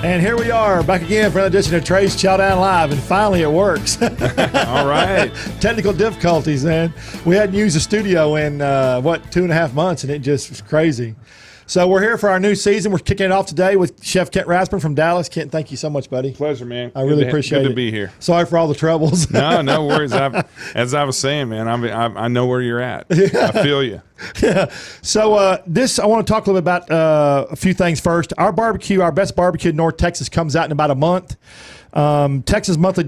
And here we are, back again for another edition of Treys Chow Down Live, and finally it works. All right. Technical difficulties, man. We hadn't used the studio in, 2.5 months, and it just was crazy. So we're here for our new season. We're kicking it off today with Chef Kent Rathbun from Dallas. Kent, thank you so much, buddy. Pleasure, man. I really appreciate it. Good to be here. Sorry for all the troubles. No worries. As I was saying, man, I know where you're at. I feel you. Yeah. So I want to talk a little bit about a few things first. Our best barbecue in North Texas comes out in about a month. Texas Monthly,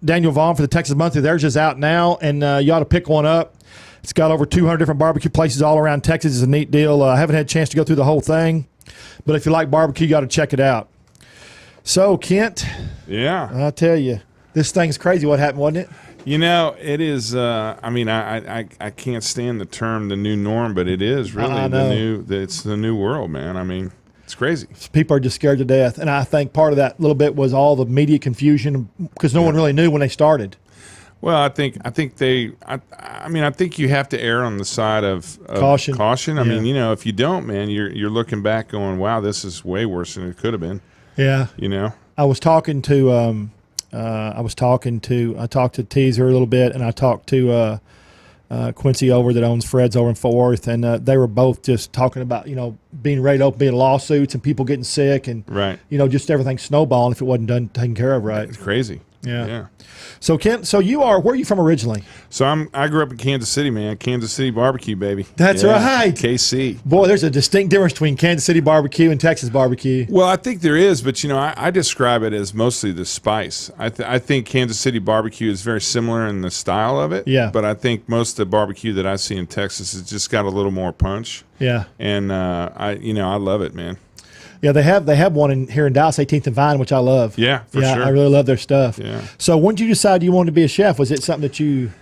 Daniel Vaughn for the Texas Monthly, theirs is out now, and you ought to pick one up. It's got over 200 different barbecue places all around Texas. It's a neat deal. I haven't had a chance to go through the whole thing, but if you like barbecue, you got to check it out. So, Kent. Yeah. I'll tell you, this thing's crazy what happened, wasn't it? You know, it is, I can't stand the term the new norm, but it is really it's the new world, man. I mean, it's crazy. People are just scared to death. And I think part of that little bit was all the media confusion because no one really knew when they started. Well, I think you have to err on the side of caution. I mean, you know, if you don't, man, you're looking back going, wow, this is way worse than it could have been. Yeah. You know, I talked to Teaser a little bit, and I talked to Quincy over that owns Fred's over in Fort Worth, and they were both just talking about, you know, being ready to open, being lawsuits and people getting sick, and right, you know, just everything snowballing if it wasn't taken care of right. It's crazy. Yeah. So Kent, where are you from originally? So I grew up in Kansas City, man. Kansas City barbecue, baby. That's right. KC. Boy, there's a distinct difference between Kansas City barbecue and Texas barbecue. Well, I think there is, but you know, I describe it as mostly the spice. I think Kansas City barbecue is very similar in the style of it. Yeah. But I think most of the barbecue that I see in Texas has just got a little more punch. Yeah. And I love it, man. Yeah, they have one here in Dallas, 18th and Vine, which I love. Yeah, for sure. I really love their stuff. Yeah. So when did you decide you wanted to be a chef? Was it something that you...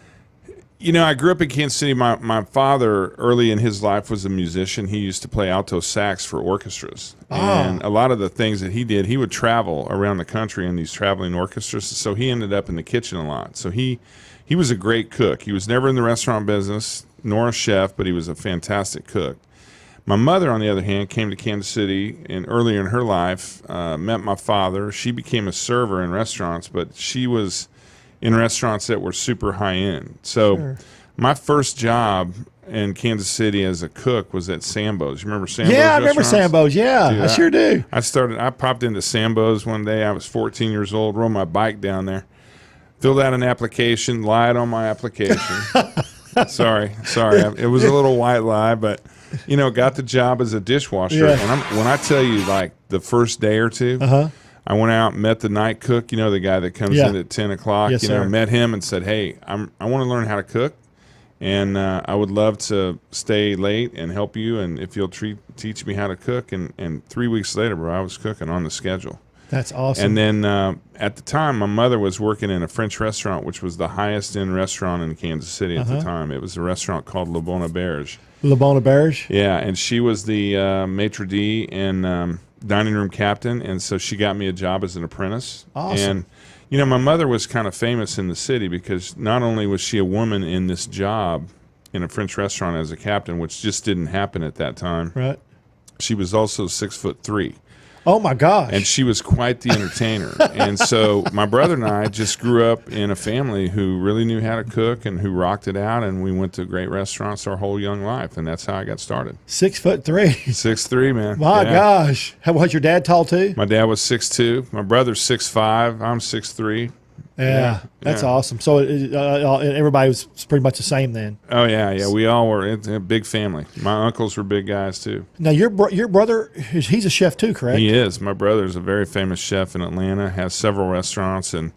You know, I grew up in Kansas City. My father, early in his life, was a musician. He used to play alto sax for orchestras. And a lot of the things that he did, he would travel around the country in these traveling orchestras. So he ended up in the kitchen a lot. So he was a great cook. He was never in the restaurant business, nor a chef, but he was a fantastic cook. My mother, on the other hand, came to Kansas City and earlier in her life, met my father. She became a server in restaurants, but she was in restaurants that were super high-end. So my first job in Kansas City as a cook was at Sambo's. You remember Sambo's? Yeah, I remember Sambo's. Yeah, dude, I sure do. I popped into Sambo's one day. I was 14 years old, rode my bike down there, filled out an application, lied on my application. Sorry. It was a little white lie, but... You know, got the job as a dishwasher. Yeah. When I tell you, like, the first day or two, I went out and met the night cook, you know, the guy that comes in at 10 o'clock. Yes, sir. Met him and said, hey, I want to learn how to cook, and I would love to stay late and help you, and if you'll teach me how to cook. And 3 weeks later, bro, I was cooking on the schedule. That's awesome. And then at the time, my mother was working in a French restaurant, which was the highest-end restaurant in Kansas City at the time. It was a restaurant called Le Bon Auberge. Le Bon Auberge? Yeah, and she was the maitre d' and dining room captain, and so she got me a job as an apprentice. Awesome. And, you know, my mother was kind of famous in the city because not only was she a woman in this job in a French restaurant as a captain, which just didn't happen at that time. Right. She was also 6'3". Oh, my gosh. And she was quite the entertainer. And so my brother and I just grew up in a family who really knew how to cook and who rocked it out, and we went to great restaurants our whole young life, and that's how I got started. 6'3". 6'3", man. My gosh. Was your dad tall, too? My dad was 6'2". My brother's 6'5". I'm 6'3". Yeah, that's awesome. So everybody was pretty much the same then. Oh, yeah. We all were a big family. My uncles were big guys, too. Now, your brother, he's a chef, too, correct? He is. My brother's a very famous chef in Atlanta, has several restaurants, and,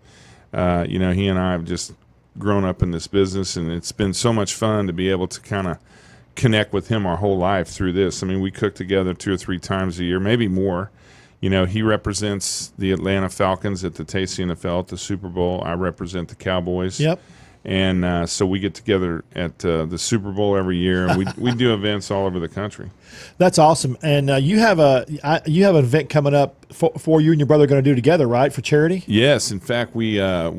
you know, he and I have just grown up in this business, and it's been so much fun to be able to kind of connect with him our whole life through this. I mean, we cook together 2 or 3 times a year, maybe more. You know, he represents the Atlanta Falcons at the Tasty NFL at the Super Bowl. I represent the Cowboys. Yep. And so we get together at the Super Bowl every year, and we do events all over the country. That's awesome. And you have an event coming up for you and your brother are going to do together, right, for charity? Yes. In fact, we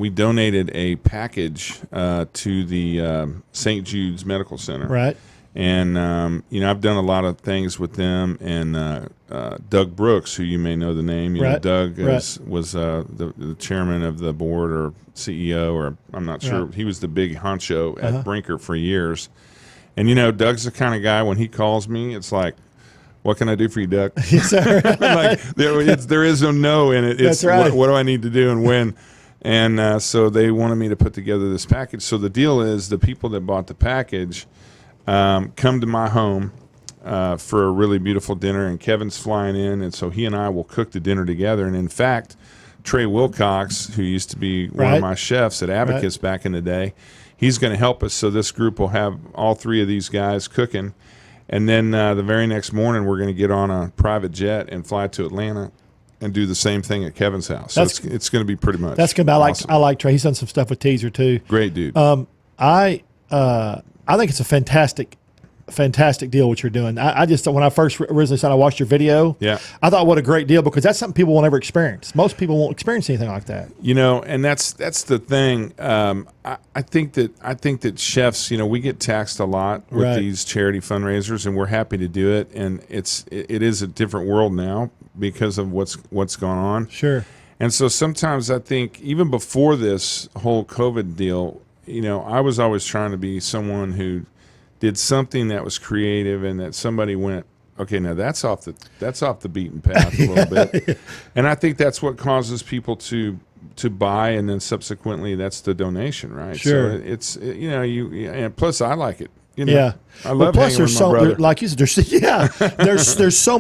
donated a package to the St. Jude's Medical Center. Right. And I've done a lot of things with them. And Doug Brooks, who you may know the name, Doug was the chairman of the board or CEO, or I'm not sure. He was the big honcho at Brinker for years. And Doug's the kind of guy, when he calls me, it's like, what can I do for you, Doug? Yes, sir. Like there is no in it. It's That's right. What do I need to do and when? And so they wanted me to put together this package. So the deal is, the people that bought the package come to my home for a really beautiful dinner, and Kevin's flying in, and so he and I will cook the dinner together. And in fact, Trey Wilcox, who used to be one of my chefs at Abacus back in the day, he's going to help us. So this group will have all three of these guys cooking. And then the very next morning, we're going to get on a private jet and fly to Atlanta and do the same thing at Kevin's house. So it's going to be pretty much. That's going to be awesome. I like Trey. He's done some stuff with Teaser too. Great dude. I think it's a fantastic deal what you're doing. I just, when I first originally said I watched your video, I thought what a great deal, because that's something people will never experience. Most people won't experience anything like that. And that's the thing. I think that chefs, we get taxed a lot with these charity fundraisers, and we're happy to do it. And it is a different world now because of what's gone on. Sure. And so sometimes I think, even before this whole COVID deal, I was always trying to be someone who did something that was creative, and that somebody went, okay, now that's off the beaten path a little bit. And I think that's what causes people to buy, and then subsequently that's the donation, right? Sure. So it's and plus I like it. I hanging love with my brother. Like you said, there's so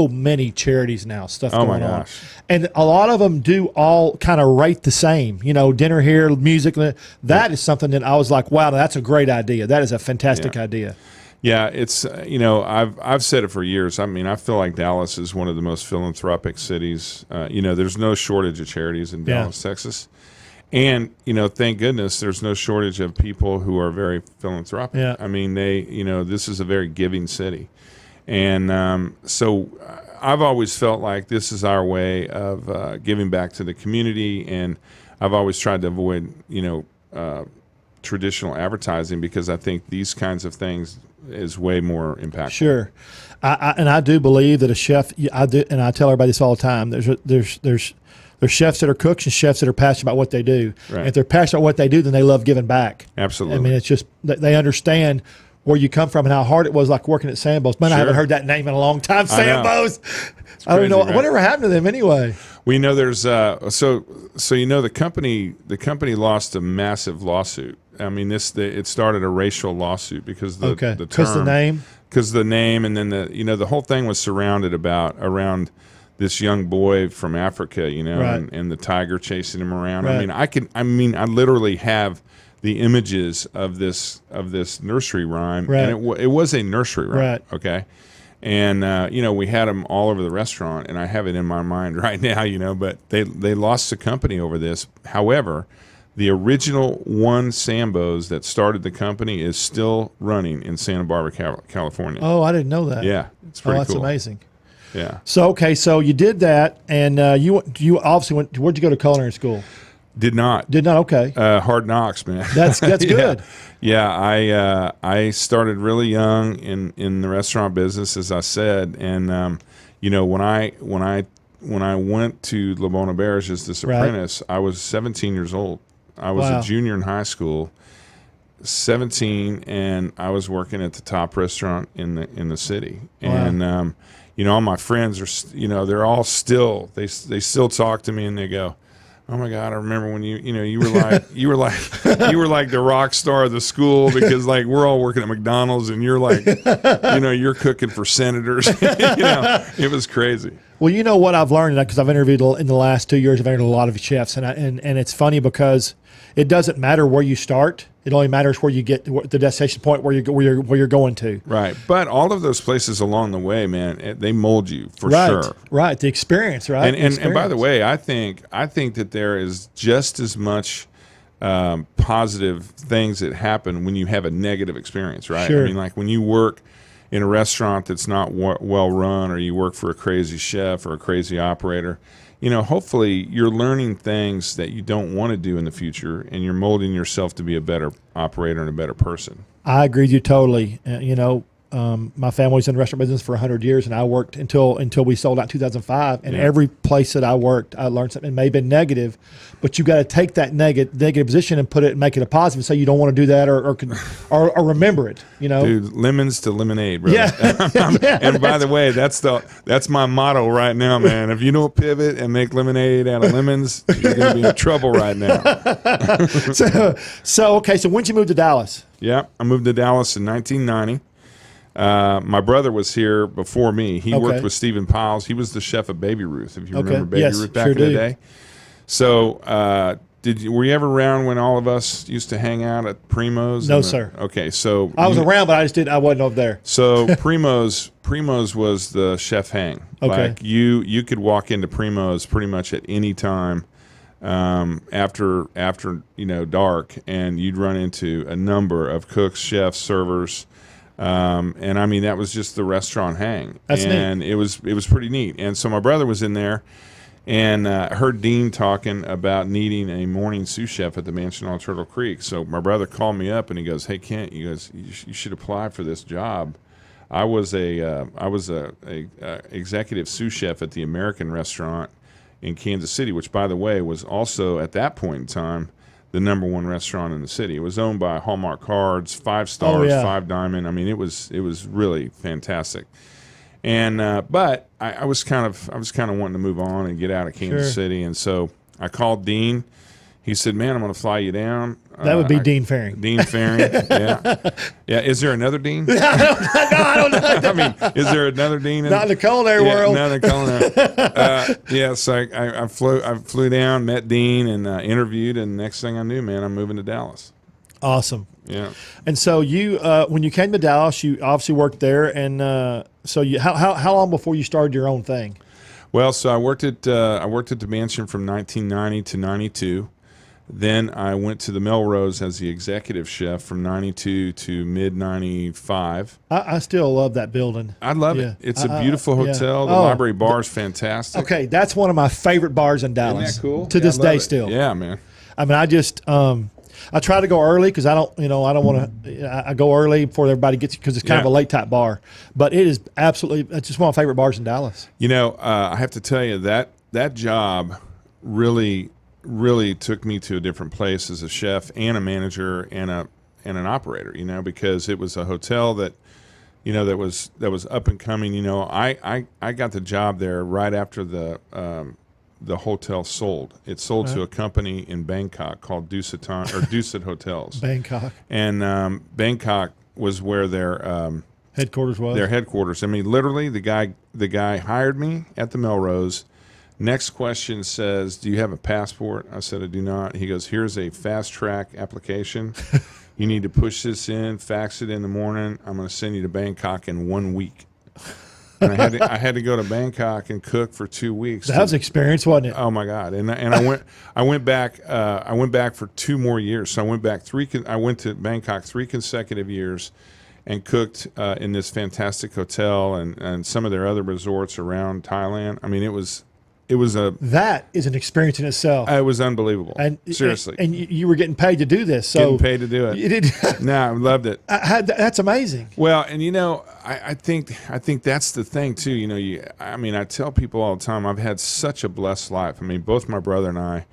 many charities now, stuff going on. And a lot of them do all kind of rate the same, dinner here, music. That is something that I was like, wow, that's a great idea. That is a fantastic idea. Yeah, it's I've said it for years. I mean, I feel like Dallas is one of the most philanthropic cities. There's no shortage of charities in Dallas, Texas. And, thank goodness there's no shortage of people who are very philanthropic. Yeah. I mean, this is a very giving city. And so I've always felt like this is our way of giving back to the community. And I've always tried to avoid, traditional advertising, because I think these kinds of things is way more impactful. Sure. I do believe that a chef, and I tell everybody this all the time, there's chefs that are cooks and chefs that are passionate about what they do. Right. And if they're passionate about what they do, then they love giving back. Absolutely. I mean, it's just they understand where you come from and how hard it was, like working at Sambo's. Man, I haven't heard that name in a long time. Sambo's. I don't know whatever happened to them anyway. We know there's the company lost a massive lawsuit. I mean, it started a racial lawsuit because the term, because the name, and then the whole thing was surrounded around this young boy from Africa, and the tiger chasing him around. Right. I literally have the images of this nursery rhyme, and it was a nursery rhyme. Right. Okay. And we had them all over the restaurant, and I have it in my mind right now, but they lost the company over this. However, the original one Sambo's that started the company is still running in Santa Barbara, California. Oh, I didn't know that. Yeah, it's pretty cool. That's amazing. Yeah. So you did that, and you obviously went. Where'd you go to culinary school? Did not. Okay. Hard knocks, man. That's good. Yeah. I started really young in the restaurant business, as I said, and when I went to Le Bon Auberge as this apprentice, I was 17 years old. I was a junior in high school, 17, and I was working at the top restaurant in the city. And all my friends are, they're all still, they still talk to me, and they go, "Oh my God, I remember when you were like the rock star of the school, because like we're all working at McDonald's and you're like, you're cooking for senators." It was crazy. Well, you know what I've learned, because I've interviewed in the last 2 years, I've interviewed a lot of chefs, and it's funny because it doesn't matter where you start. It only matters where you get the destination point where you're going to. Right. But all of those places along the way, man, they mold you for sure. Right. The experience, right? And by the way, I think that there is just as much positive things that happen when you have a negative experience, right? Sure. I mean, like when you work in a restaurant that's not well run, or you work for a crazy chef or a crazy operator, hopefully you're learning things that you don't want to do in the future, and you're molding yourself to be a better operator and a better person. I agree with you totally. My family's in the restaurant business for 100 years, and I worked until we sold out in 2005. And every place that I worked, I learned something. It may have been negative, but you got to take that negative position and put it and make it a positive. So you don't want to do that or remember it. Dude, lemons to lemonade, bro. Yeah. And by the way, that's my motto right now, man. If you don't pivot and make lemonade out of lemons, you're gonna be in trouble right now. So when did you move to Dallas? Yeah, I moved to Dallas in 1990. My brother was here before me. He worked with Stephen Piles. He was the chef of Baby Ruth, if you remember Baby Ruth back in the day. So, were you ever around when all of us used to hang out at Primo's? No, sir. Okay, so I was around, but I wasn't over there. So Primo's was the chef hang. Okay. Like you could walk into Primo's pretty much at any time after dark, and you'd run into a number of cooks, chefs, servers. And I mean, that was just the restaurant hang. That's and neat. it was pretty neat. And so my brother was in there and heard Dean talking about needing a morning sous chef at the mansion on Turtle Creek. So my brother called me up and he goes, "Hey Kent," he goes, you should apply for this job. I was a executive sous chef at the American restaurant in Kansas City, which by the way was also at that point in time the #1 restaurant in the city. It was owned by Hallmark Cards, 5 stars, 5 diamond. I mean, it was really fantastic. And but I was kind of wanting to move on and get out of Kansas City, and so I called Dean. He said, "Man, I'm going to fly you down." That would be Dean Faring. Dean Faring, yeah. Is there another Dean? No, I don't know. I mean, is there another Dean? Not in the culinary world. Not in the culinary. So I flew down, met Dean, and interviewed, and next thing I knew, man, I'm moving to Dallas. Awesome. Yeah. And so you, when you came to Dallas, you obviously worked there, and so you, how long before you started your own thing? Well, so I worked at the mansion from 1990 to 92. Then I went to the Melrose as the executive chef from 92 to mid 95. I still love that building. I love it. It's a beautiful hotel. The library bar is fantastic. Okay, that's one of my favorite bars in Dallas. Isn't that cool? To this day still. Yeah, man. I mean, I just I try to go early because I don't want to. I go early before everybody gets, because it's kind of a late type bar. But it's just one of my favorite bars in Dallas. I have to tell you that job really took me to a different place as a chef and a manager and an operator. Because it was a hotel that was up and coming. I got the job there right after the hotel sold. It sold to a company in Bangkok called Dusit Hotels. Bangkok. And Bangkok was where their headquarters was. Their headquarters. I mean, literally, the guy hired me at the Melrose. Next question says, "Do you have a passport?" I said, "I do not." He goes, "Here's a fast track application. You need to push this in, fax it in the morning. I'm going to send you to Bangkok in 1 week." And I had to go to Bangkok and cook for 2 weeks. That was experience, wasn't it? Oh my God! And I went back for 2 more years. So I went to Bangkok 3 consecutive years, and cooked in this fantastic hotel and some of their other resorts around Thailand. I mean, that is an experience in itself. It was unbelievable. And seriously. And you were getting paid to do this. So getting paid to do it. You did. No, I loved it. That's amazing. Well, and I think that's the thing too. I tell people all the time, I've had such a blessed life. I mean, both my brother and I,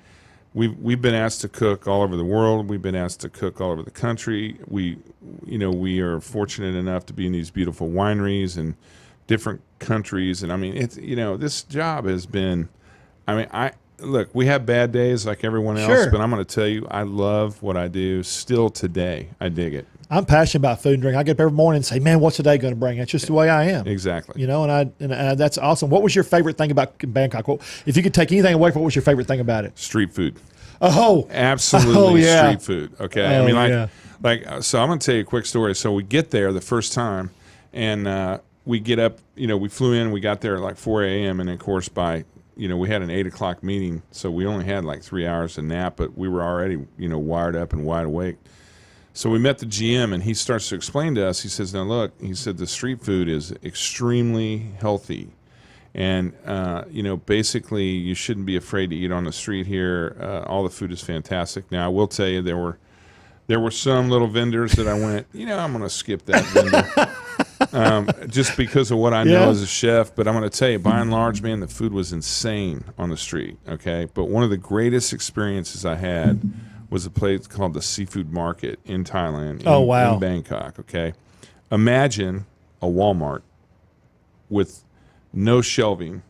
we've been asked to cook all over the world. We've been asked to cook all over the country. We are fortunate enough to be in these beautiful wineries and different countries. And I mean, it's, this job has been, look, we have bad days like everyone else, but I'm going to tell you, I love what I do still today. I dig it. I'm passionate about food and drink. I get up every morning and say, "Man, what's today going to bring?" That's just the way I am. Exactly. And that's awesome. What was your favorite thing about Bangkok? Well, if you could take anything away from, what was your favorite thing about it? Street food. Oh, absolutely. Street food. Okay. Oh, so I'm going to tell you a quick story. So we get there the first time, and we get up, we flew in, we got there at like 4 a.m. And of course by, we had an 8 o'clock meeting. So we only had like 3 hours to nap, but we were already, wired up and wide awake. So we met the GM and he starts to explain to us, he says, "Now look," he said, "the street food is extremely healthy. And, basically you shouldn't be afraid to eat on the street here. All the food is fantastic." Now I will tell you, there were There were some little vendors that I went, I'm going to skip that vendor. Just because of what I know as a chef. But I'm going to tell you, by and large, man, the food was insane on the street, okay? But one of the greatest experiences I had was a place called the Seafood Market in Thailand, in Bangkok, okay? Imagine a Walmart with no shelving,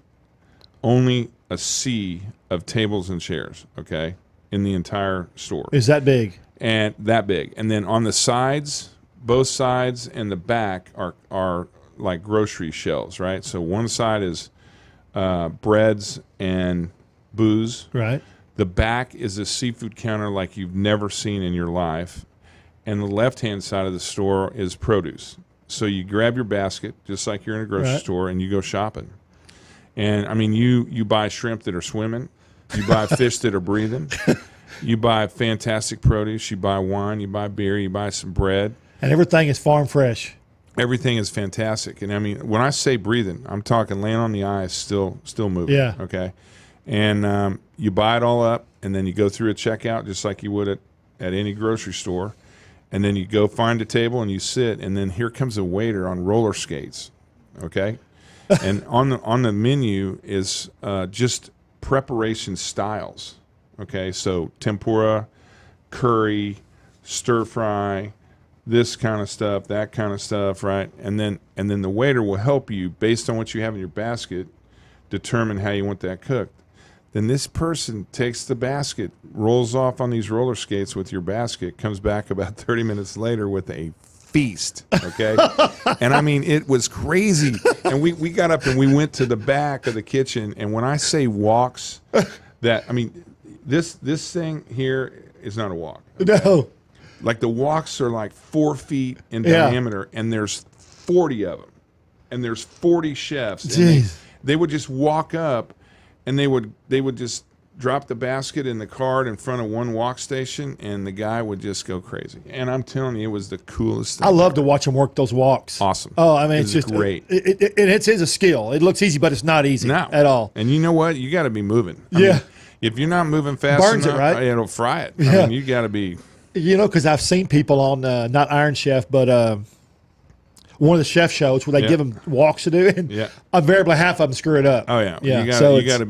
only a sea of tables and chairs, okay, in the entire store. Is that big? And that big. And then on the sides, both sides and the back are like grocery shelves, right? So one side is breads and booze. Right. The back is a seafood counter like you've never seen in your life. And the left-hand side of the store is produce. So you grab your basket, just like you're in a grocery store, and you go shopping. And, I mean, you buy shrimp that are swimming. You buy fish that are breathing. You buy fantastic produce. You buy wine. You buy beer. You buy some bread. And everything is farm fresh. Everything is fantastic. And, I mean, when I say breathing, I'm talking laying on the ice, still moving. Yeah. Okay? And you buy it all up, and then you go through a checkout just like you would at any grocery store. And then you go find a table and you sit, and then here comes a waiter on roller skates, okay? And on the menu is just preparation styles, okay? So tempura, curry, stir fry, this kind of stuff, that kind of stuff, right? And then the waiter will help you based on what you have in your basket determine how you want that cooked. Then this person takes the basket, rolls off on these roller skates with your basket, comes back about 30 minutes later with a feast, okay? And, I mean, it was crazy. And we got up and we went to the back of the kitchen, and when I say walks, this thing here is not a walk. No. Like, the walks are like 4 feet in diameter, and there's 40 of them. And there's 40 chefs. Jeez. They would just walk up, and they would just drop the basket in the cart in front of one walk station, and the guy would just go crazy. And I'm telling you, it was the coolest thing. I love to watch him work those walks. Awesome. Oh, I mean, it's just great. It is a skill. It looks easy, but it's not easy at all. And you know what? You got to be moving. I mean, if you're not moving fast burns enough, it, right? It'll fry it. Yeah. I mean, you got to be. Because I've seen people on not Iron Chef, but one of the chef shows where they give them walks to do, and invariably half of them screw it up. Oh yeah, yeah. You got to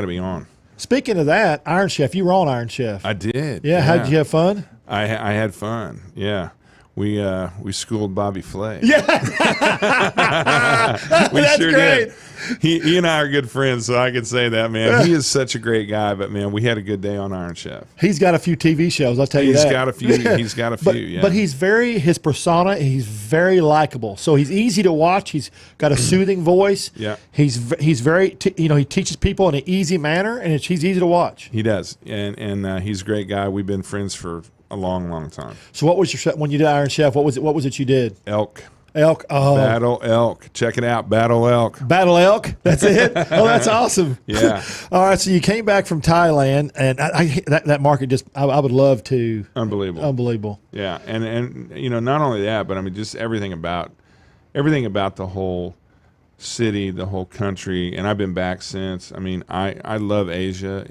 be on. Speaking of that, Iron Chef, you were on Iron Chef. I did. Yeah. How did you have fun? I had fun. Yeah. We schooled Bobby Flay. Yeah, That's sure great. Did. He and I are good friends, so I can say that, man. He is such a great guy, but man, we had a good day on Iron Chef. He's got a few TV shows, I'll tell you that. He's got a few. But he's his persona, he's very likable. So he's easy to watch. He's got a soothing voice. Yeah. He's very he teaches people in an easy manner, and he's easy to watch. He does, and he's a great guy. We've been friends for a long time. So what was when you did Iron Chef? What was it you did? Elk. Oh. Battle elk. Check it out. Battle elk. Battle elk. That's it. Oh, that's awesome. Yeah. All right. So you came back from Thailand, and that market I would love to. Unbelievable. Yeah, and not only that, but I mean just everything about the whole city, the whole country, and I've been back since. I mean, I love Asia.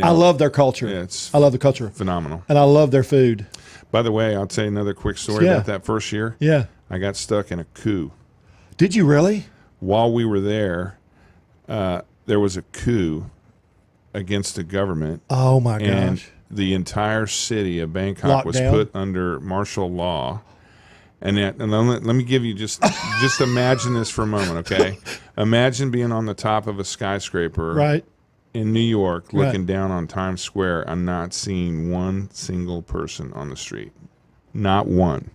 I love their culture. Yeah, I love the culture. Phenomenal. And I love their food. By the way, I'll tell you another quick story about that first year. Yeah. I got stuck in a coup. Did you really? While we were there, there was a coup against the government. Oh, my gosh. And the entire city of Bangkok was put under martial law. And let me give you just imagine this for a moment, okay? Imagine being on the top of a skyscraper in New York looking down on Times Square and not seeing one single person on the street. Not one.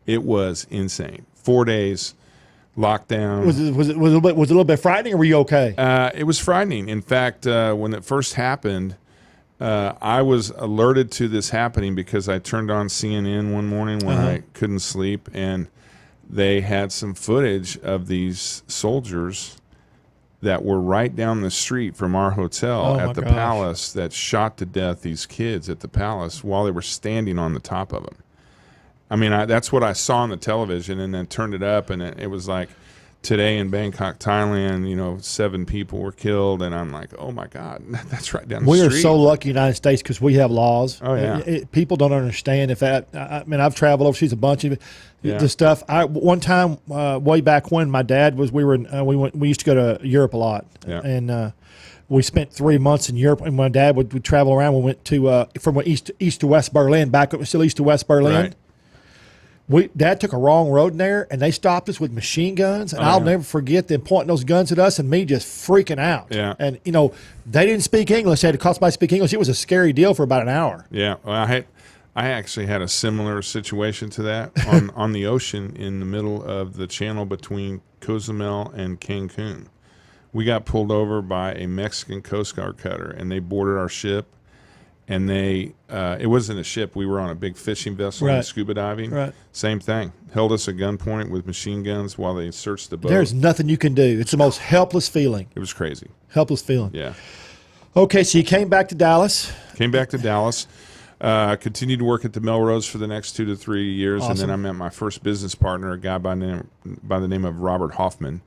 It was insane. 4 days, lockdown. Was it a little bit frightening, or were you okay? It was frightening. In fact, when it first happened, I was alerted to this happening because I turned on CNN one morning when I couldn't sleep, and they had some footage of these soldiers that were right down the street from our hotel at the palace that shot to death these kids at the palace while they were standing on the top of them. I mean, that's what I saw on the television, and then turned it up, and it was like today in Bangkok, Thailand, 7 people were killed, and I'm like, oh my God, that's right down the street. We are so lucky, United States, because we have laws. Oh yeah. People don't understand if that. I mean, I've traveled overseas a bunch of the stuff. One time, way back when my dad was, we used to go to Europe a lot, and we spent 3 months in Europe. And my dad would travel around. We went to from east to West Berlin, back up still east to West Berlin. Right. Dad took a wrong road in there, and they stopped us with machine guns. And I'll never forget them pointing those guns at us and me just freaking out. Yeah. And, they didn't speak English. They had to call somebody to speak English. It was a scary deal for about an hour. Yeah. Well, I actually had a similar situation to that on the ocean in the middle of the channel between Cozumel and Cancun. We got pulled over by a Mexican Coast Guard cutter, and they boarded our ship. And it wasn't a ship. We were on a big fishing vessel and scuba diving. Right. Same thing. Held us at gunpoint with machine guns while they searched the boat. There's nothing you can do. It's the most helpless feeling. It was crazy. Helpless feeling. Yeah. Okay, so you came back to Dallas. Came back to Dallas. Continued to work at the Melrose for the next 2 to 3 years. Awesome. And then I met my first business partner, a guy by the name of Robert Hoffman.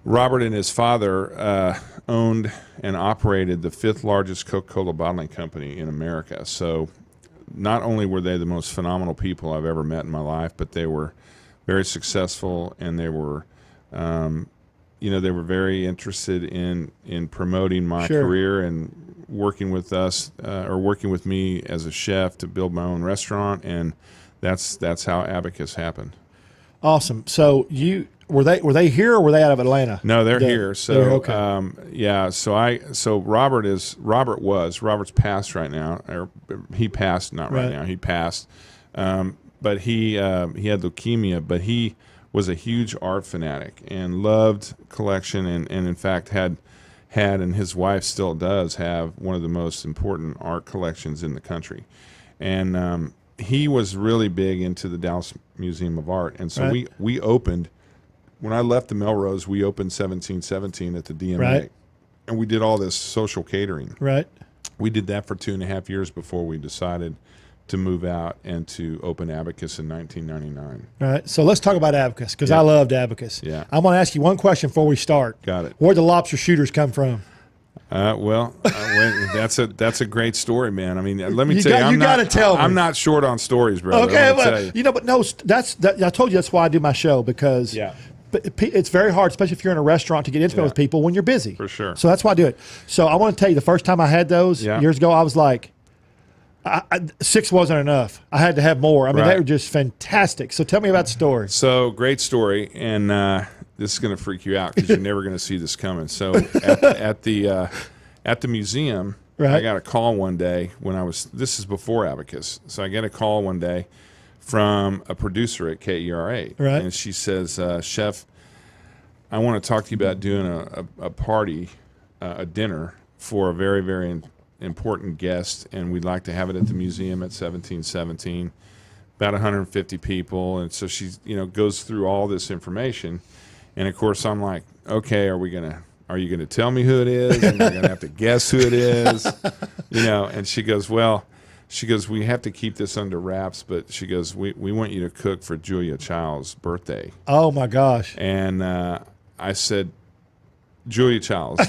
Robert and his father owned and operated the 5th largest Coca-Cola bottling company in America. So not only were they the most phenomenal people I've ever met in my life, but they were very successful, and they were, they were very interested in promoting my career and working with us or working with me as a chef to build my own restaurant. And that's how Abacus happened. Awesome. So were they here, or were they out of Atlanta? No, they're here. So okay. So Robert's passed right now, or he passed not right now. He passed, but he had leukemia. But he was a huge art fanatic and loved collection, and in fact had and his wife still does have one of the most important art collections in the country, and he was really big into the Dallas Museum of Art, and so we opened. When I left the Melrose, we opened 1717 at the DMA, and we did all this social catering. Right. We did that for 2.5 years before we decided to move out and to open Abacus in 1999. All right. So let's talk about Abacus, because I loved Abacus. Yeah. I'm going to ask you one question before we start. Got it. Where'd the Lobster Shooters come from? That's a great story, man. I mean, let me tell you, you got to tell me. I'm not short on stories, brother. Okay, but no, I told you that's why I do my show, because but it's very hard, especially if you're in a restaurant, to get intimate with people when you're busy. For sure. So that's why I do it. So I want to tell you, the first time I had those years ago, I was like, 6 wasn't enough. I had to have more. I mean, they were just fantastic. So tell me about the story. So great story, and this is going to freak you out because you're never going to see this coming. So at the museum, I got a call one day this is before Abacus. So I get a call one day from a producer at KERA. Right. And she says, Chef, I want to talk to you about doing a party, a dinner for a very, very important guest, and we'd like to have it at the museum at 1717, about 150 people. And so she goes through all this information. And of course I'm like, okay, are you going to tell me who it is? And you're going to have to guess who it is, and she goes, we have to keep this under wraps, but she goes, we want you to cook for Julia Child's birthday. Oh my gosh. And I said, Julia Child's.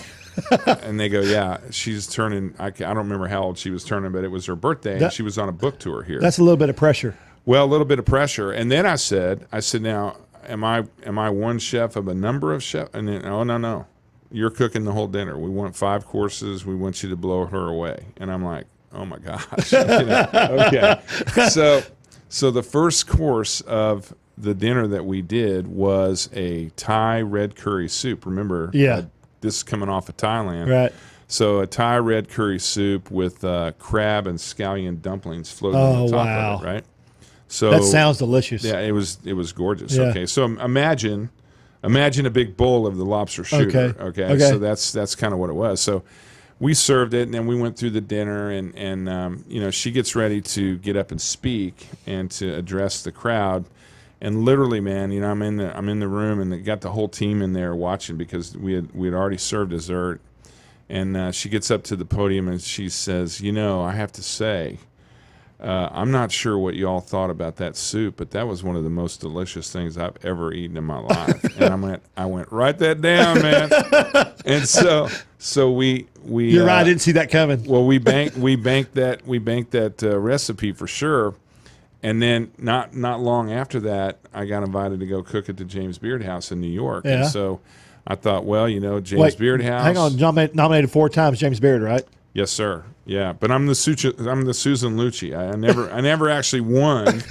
And they go, yeah, she's turning, I don't remember how old she was turning, but it was her birthday, and she was on a book tour here. That's a little bit of pressure. Well, a little bit of pressure. And then I said, now, am I one chef of a number of chefs? And then, oh, no. You're cooking the whole dinner. We want 5 courses. We want you to blow her away. And I'm like, oh my gosh. Okay. So the first course of the dinner that we did was a Thai red curry soup. Remember, this is coming off of Thailand. Right. So a Thai red curry soup with crab and scallion dumplings floating on top of it, right? So that sounds delicious. Yeah, it was gorgeous. Yeah. Okay, so imagine a big bowl of the Lobster Shooter. Okay. So that's kind of what it was. So we served it, and then we went through the dinner, and she gets ready to get up and speak and to address the crowd. And literally, man, I'm in the room, and they got the whole team in there watching because we had already served dessert. And she gets up to the podium and she says, I have to say, I'm not sure what you all thought about that soup, but that was one of the most delicious things I've ever eaten in my life. And I went, write that down, man. And so we. You're right. I didn't see that coming. Well, we banked that recipe for sure. And then not long after that, I got invited to go cook at the James Beard House in New York. Yeah. And so I thought, well, James Beard House. Hang on, nominated 4 times, James Beard, right? Yes, sir. Yeah, but I'm the Susan Lucci. I never actually won.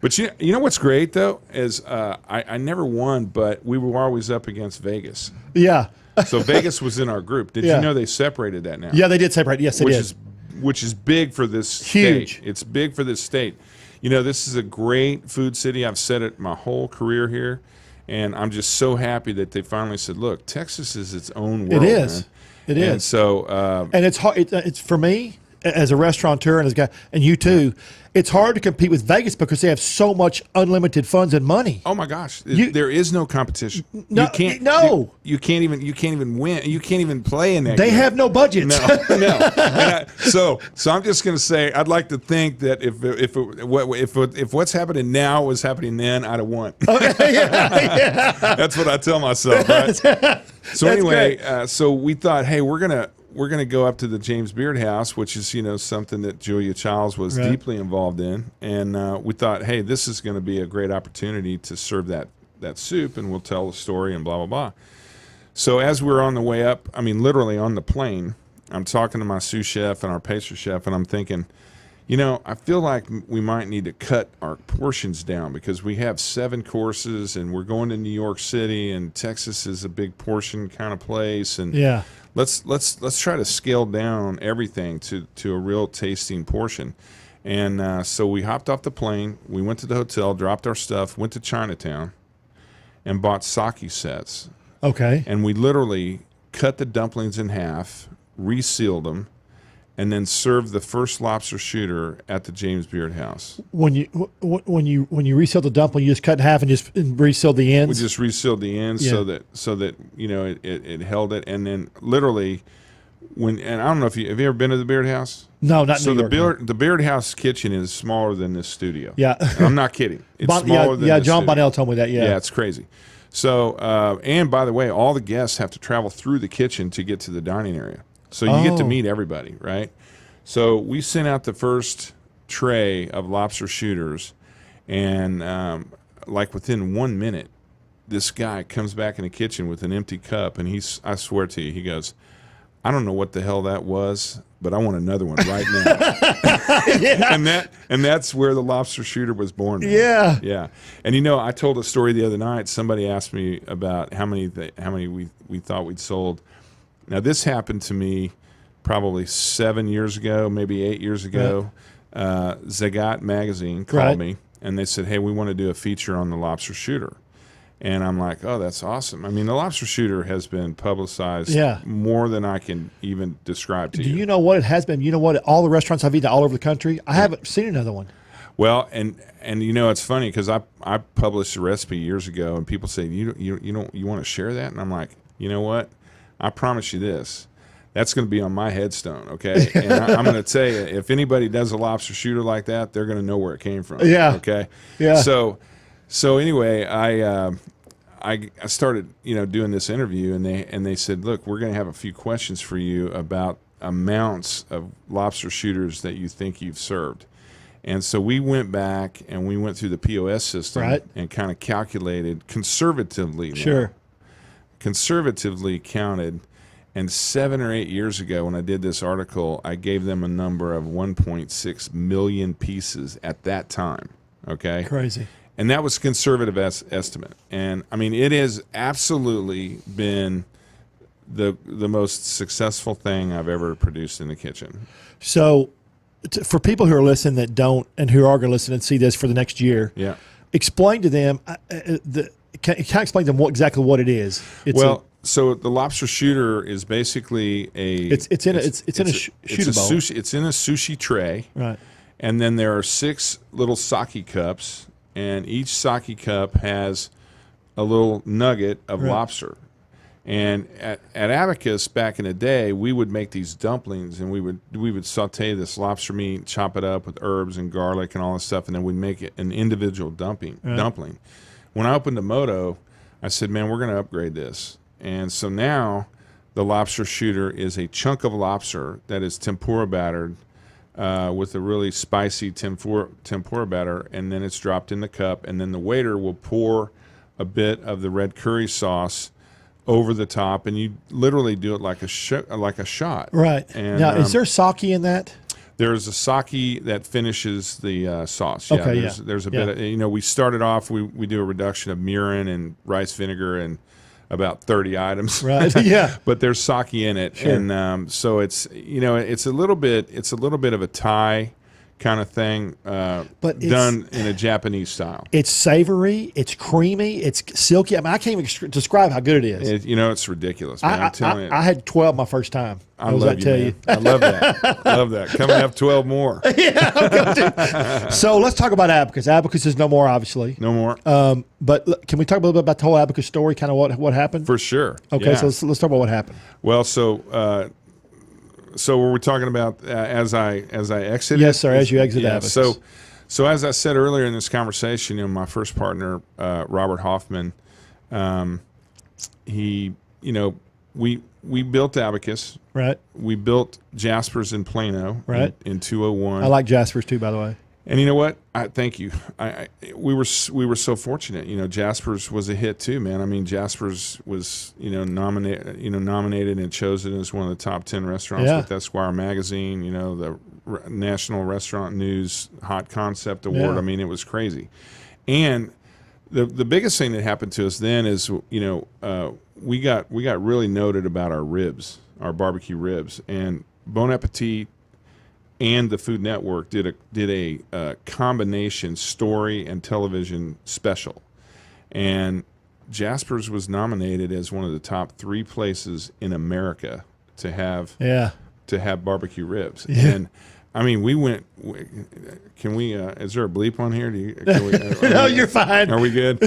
But you know what's great though is I never won, but we were always up against Vegas. Yeah. So Vegas was in our group. Did you know they separated that now? Yeah, they did separate. Yes, they did. Which is big for this Huge. state. It's big for this state. This is a great food city. I've said it my whole career here, and I'm just so happy that they finally said, "Look, Texas is its own world." It is. Man. It is. And so, and it's hard. It's for me as a restaurateur and as a guy, and you too. It's hard to compete with Vegas because they have so much unlimited funds and money. Oh my gosh, there is no competition. No, you can't even win. You can't even play in that. They game. have no budgets. No. So I'm just going to say, I'd like to think that if what's happening now was happening then, I'd have won. Okay, yeah. That's what I tell myself. Right? So anyway, so we thought, hey, we're gonna go up to the James Beard House, which is something that Julia Childs was deeply involved in, and we thought, hey, this is going to be a great opportunity to serve that soup, and we'll tell the story and blah blah blah. So as we're on the way up, I mean literally on the plane, I'm talking to my sous chef and our pastry chef, and I'm thinking, I feel like we might need to cut our portions down because we have 7 courses, and we're going to New York City, and Texas is a big portion kind of place, and yeah. Let's try to scale down everything to a real tasting portion. And so we hopped off the plane. We went to the hotel, dropped our stuff, went to Chinatown, and bought sake sets. Okay. And we literally cut the dumplings in half, resealed them, and then served the first lobster shooter at the James Beard House. When you resealed the dumpling, you just cut in half and just resealed the ends. We just resealed the ends so that it held it, and then literally and I don't know if have you ever been to the Beard House? No, not so New York. The Beard House kitchen is smaller than this studio. Yeah, I'm not kidding. It's smaller than this John studio. Bonnell told me that. Yeah, it's crazy. So and by the way, all the guests have to travel through the kitchen to get to the dining area. So you get to meet everybody, right? So we sent out the first tray of lobster shooters, and like within 1 minute, this guy comes back in the kitchen with an empty cup, and I swear to you, he goes, I don't know what the hell that was, but I want another one right now. and that's where the lobster shooter was born. Man. Yeah. Yeah. And I told a story the other night. Somebody asked me about how many we thought we'd sold. Now, this happened to me probably 7 years ago, maybe 8 years ago. Zagat magazine called me, and they said, hey, we want to do a feature on the lobster shooter. And I'm like, oh, that's awesome. I mean, the lobster shooter has been publicized more than I can even describe to you. Do you know what it has been? You know what? All the restaurants I've eaten all over the country, I haven't seen another one. Well, and it's funny because I published a recipe years ago, and people say, you want to share that? And I'm like, you know what? I promise you this. That's going to be on my headstone, okay? And I'm going to tell you, if anybody does a lobster shooter like that, they're going to know where it came from. Yeah. Okay. Yeah. So anyway, I started doing this interview, and they said, look, we're going to have a few questions for you about amounts of lobster shooters that you think you've served. And so we went back and we went through the POS system and kind of calculated conservatively. Conservatively counted. And 7 or 8 years ago, when I did this article, I gave them a number of 1.6 million pieces at that time. Okay, crazy. And that was conservative estimate. And I mean, it has absolutely been the most successful thing I've ever produced in the kitchen. So, for people who are listening that don't and who are going to listen and see this for the next year, explain to them. Can you explain to them exactly what it is? So the lobster shooter is basically it's in a shooter bowl. It's in a sushi tray, right? And then there are 6 little sake cups, and each sake cup has a little nugget of lobster. And at Abacus back in the day, we would make these dumplings, and we would saute this lobster meat, chop it up with herbs and garlic and all this stuff, and then we'd make it an individual dumpling. When I opened the Moto, I said, man, we're going to upgrade this. And so now the Lobster Shooter is a chunk of lobster that is tempura battered with a really spicy tempura batter, and then it's dropped in the cup, and then the waiter will pour a bit of the red curry sauce over the top, and you literally do it like a shot. Right. And, now, is there sake in that? There's a sake that finishes the sauce. Okay, there's a bit of, we started off, we do a reduction of mirin and rice vinegar and about 30 items. Right. Yeah. But there's sake in it. Sure. And so it's, it's a little bit of a Thai kind of thing, but done in a Japanese style. It's savory, it's creamy, it's silky. I mean, I can't even describe how good it is. It's ridiculous, man. I'm telling you. I had 12 my first time. I love you. I love that. Love that. Come and have 12 more. Yeah. So let's talk about Abacus. Abacus is no more, obviously. No more. But can we talk a little bit about the whole Abacus story, kind of what happened? For sure. Okay, yeah. so let's talk about what happened. Well, so were we talking about as I exited? Yes, sir. As you exit Abacus. So as I said earlier in this conversation, my first partner, Robert Hoffman, we built Abacus. Right. We built Jasper's in Plano. Right. In 201. I like Jasper's too, by the way. And you know what? Thank you. We were so fortunate. Jasper's was a hit too, man. I mean, Jasper's was nominated and chosen as one of the top 10 restaurants with Esquire magazine. The National Restaurant News Hot Concept Award. Yeah. I mean, it was crazy. And the biggest thing that happened to us then is we got really noted about our ribs, our barbecue ribs, and Bon Appetit and the Food Network did a combination story and television special, and Jasper's was nominated as one of the top 3 places in America to have barbecue ribs. Yeah. And I mean, we went. Can we? Is there a bleep on here? No, you're fine. Are we good?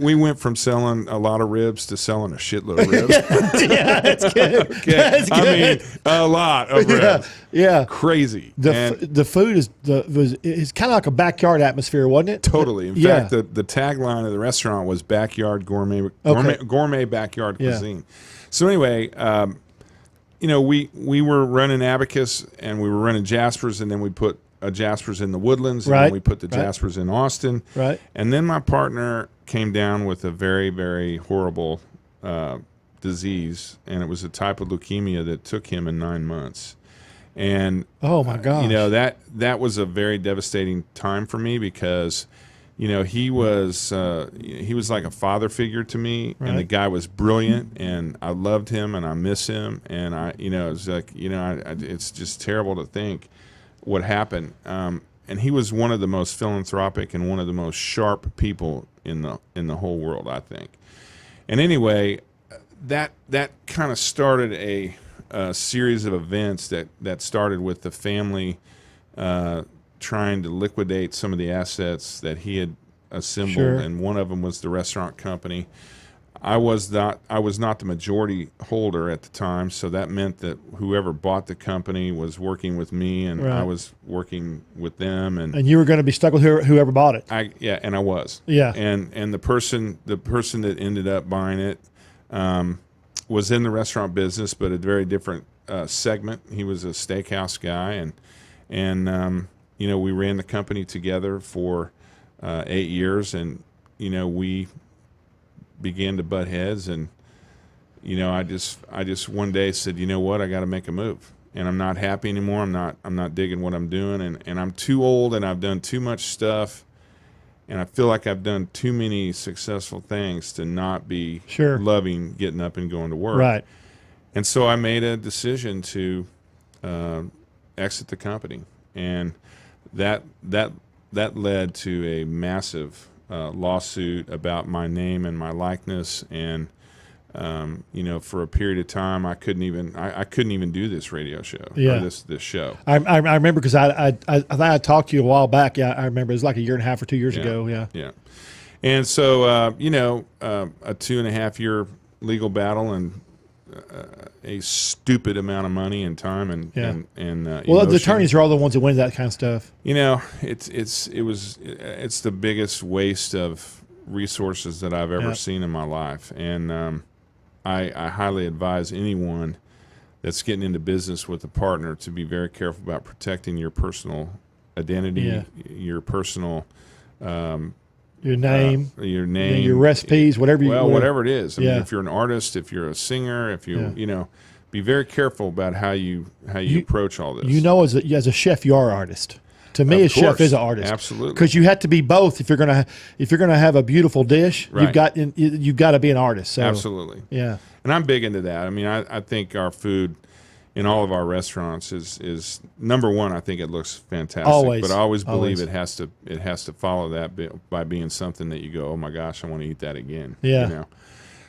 we went from selling a lot of ribs to selling a shitload of ribs. Yeah, that's good. Okay. That's good. I mean, a lot of ribs. Yeah. Crazy. The food is kind of like a backyard atmosphere, wasn't it? Totally. In fact, the tagline of the restaurant was backyard gourmet backyard cuisine. So anyway. We were running Abacus, and we were running Jasper's, and then we put a Jasper's in the Woodlands, and then we put the Jasper's in Austin. Right. And then my partner came down with a very, very horrible disease, and it was a type of leukemia that took him in 9 months. And oh my gosh, that was a very devastating time for me because he was like a father figure to me, and the guy was brilliant, and I loved him, and I miss him, and it was like, it's just terrible to think what happened. And he was one of the most philanthropic and one of the most sharp people in the whole world, I think. And anyway, that kind of started a series of events that started with the family trying to liquidate some of the assets that he had assembled, and one of them was the restaurant company. I was not the majority holder at the time, so that meant that whoever bought the company was working with me, and I was working with them, and you were going to be stuck with whoever bought it. And I was. Yeah. And the person that ended up buying it was in the restaurant business, but a very different segment. He was a steakhouse guy, and we ran the company together for 8 years, and we began to butt heads, and I just one day said, you know what, I got to make a move, and I'm not happy anymore. I'm not digging what I'm doing, and I'm too old, and I've done too much stuff, and I feel like I've done too many successful things to not be loving getting up and going to work. Right. And so I made a decision to exit the company, and that led to a massive lawsuit about my name and my likeness, and for a period of time I couldn't even do this radio show or this show. I remember because I think I talked to you a while back. Yeah, I remember it was like a year and a half or 2 years ago. Yeah. And so a 2.5 year legal battle and a stupid amount of money and time and well, emotion. the attorneys are all the ones that win that kind of stuff. You know, it's the biggest waste of resources that I've ever seen in my life, and I highly advise anyone that's getting into business with a partner to be very careful about protecting your personal identity, your personal your name, your your recipes, whatever you whatever it is. I mean, if you're an artist, if you're a singer, if you you know, be very careful about how you approach all this. You know, as a chef, you are an artist. To me, a chef is an artist. Absolutely, because you have to be both. If you're gonna have a beautiful dish, right. you've got to be an artist. So, absolutely, yeah. And I'm big into that. I mean, I think our food in all of our restaurants is number one. I think it looks fantastic. Always, but I always believe it has to follow that by being something that you go, oh my gosh, I want to eat that again. Yeah. You know?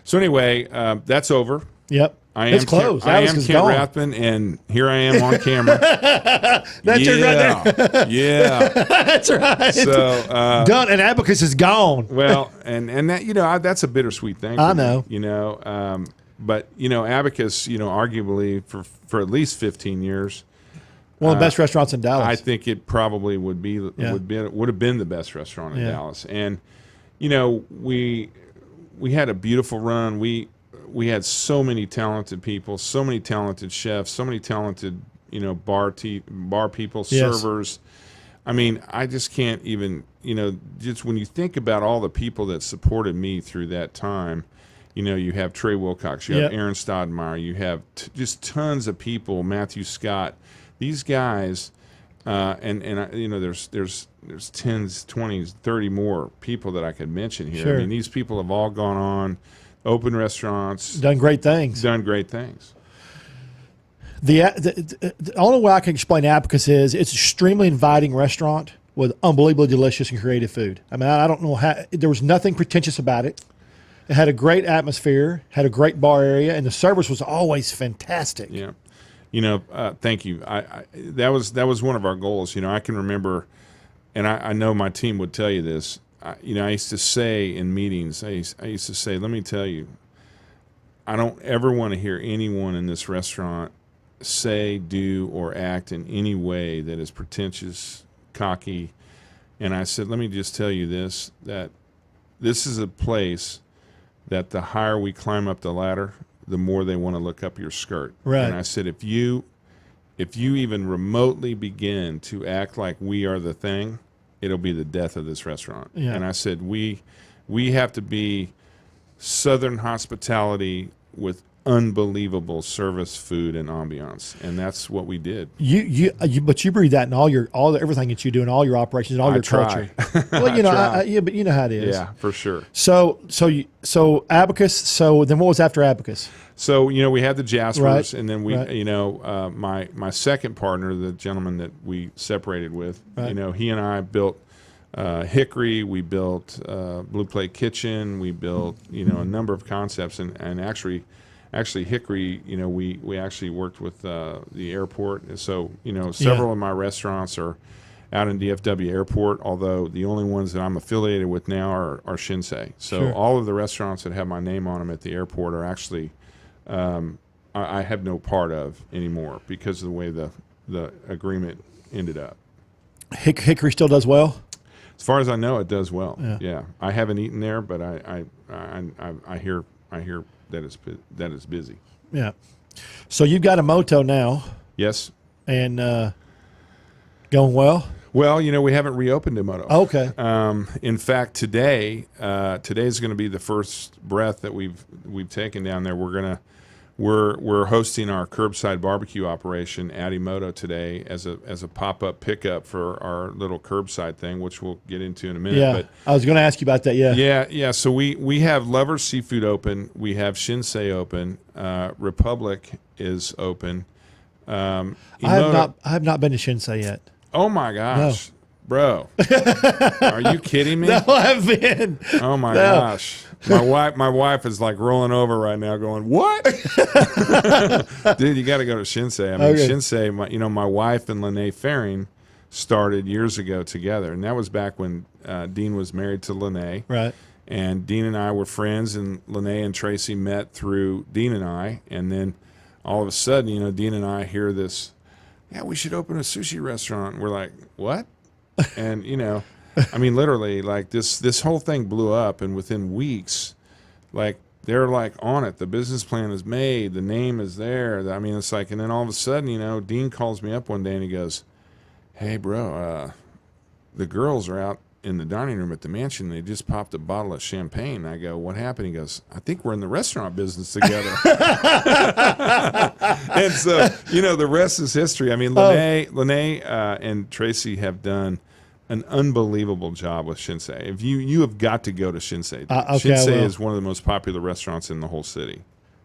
So anyway, that's over. Yep. It's closed. I am Kent Rathbun, and here I am on camera. That's it right there. Yeah. That's right. So done, and Abacus is gone. Well, and that, you know, that's a bittersweet thing. I know. You know, but you know, Abacus, you know, arguably for at least 15 years, one of the best restaurants in Dallas. I think it probably would have been the best restaurant in Dallas. And you know, we had a beautiful run. We had so many talented people, so many talented chefs, so many talented, you know, bar people, servers. I mean, I just can't even, you know, just when you think about all the people that supported me through that time, you know, you have Trey Wilcox, you have Aaron Stodmeyer, you have just tons of people, Matthew Scott, these guys, and you know, there's 10s, 20s, 30 more people that I could mention here. Sure. I mean, these people have all gone on, open restaurants, done great things. The only way I can explain Abacus is it's an extremely inviting restaurant with unbelievably delicious and creative food. I mean, I don't know how, there was nothing pretentious about it. It had a great atmosphere, had a great bar area, and the service was always fantastic. Yeah. You know, thank you. That was one of our goals. You know, I can remember, and I know my team would tell you this. You know, I used to say in meetings, I used to say, let me tell you, I don't ever want to hear anyone in this restaurant say, do, or act in any way that is pretentious, cocky. And I said, let me just tell you this, that this is a place that the higher we climb up the ladder, the more they want to look up your skirt. Right. And I said, if you even remotely begin to act like we are the thing, it'll be the death of this restaurant. Yeah. And I said, we have to be Southern hospitality with unbelievable service, food, and ambiance, and that's what we did. But you breathe that in everything that you do in all your operations and all your culture. Well, you know, but you know how it is. Yeah, for sure. So Abacus. So then, what was after Abacus? So you know, we had the Jaspers, right. and then you know, my second partner, the gentleman that we separated with, right. you know, he and I built Hickory. We built Blue Plate Kitchen. We built, you know, a number of concepts, and actually Hickory, you know, we actually worked with the airport. So, you know, several of my restaurants are out in DFW Airport, although the only ones that I'm affiliated with now are Shinsei. So all of the restaurants that have my name on them at the airport are actually I have no part of anymore because of the way the agreement ended up. Hickory still does well? As far as I know, it does well. Yeah. I haven't eaten there, but I hear that it's busy. Yeah. So you've got a moto now. Yes. And going well? Well, you know, we haven't reopened a moto. Okay. In fact, today's going to be the first breath that we've taken down there. We're hosting our curbside barbecue operation at Emoto today as a pop-up pickup for our little curbside thing, which we'll get into in a minute. Yeah, but I was going to ask you about that. Yeah. So we have Lover's Seafood open. We have Shinsei open. Republic is open. I have not been to Shinsei yet. Oh my gosh, bro! Are you kidding me? No, I've been. Oh my gosh. My wife is like rolling over right now going, what? Dude, you got to go to Shinsei. I mean, Shinsei, my wife and Lene Faring started years ago together. And that was back when Dean was married to Lene. Right. And Dean and I were friends, and Lene and Tracy met through Dean and I. And then all of a sudden, you know, Dean and I hear this, yeah, we should open a sushi restaurant. And we're like, what? And, you know, I mean, literally, like this whole thing blew up. And within weeks, like, they're like on it. The business plan is made. The name is there. I mean, it's like, and then all of a sudden, you know, Dean calls me up one day and he goes, hey, bro, the girls are out in the dining room at the mansion. They just popped a bottle of champagne. I go, what happened? He goes, I think we're in the restaurant business together. And so, you know, the rest is history. I mean, Lene and Tracy have done an unbelievable job with Shinsei. If you have got to go to Shinsei. Okay, Shinsei is one of the most popular restaurants in the whole city.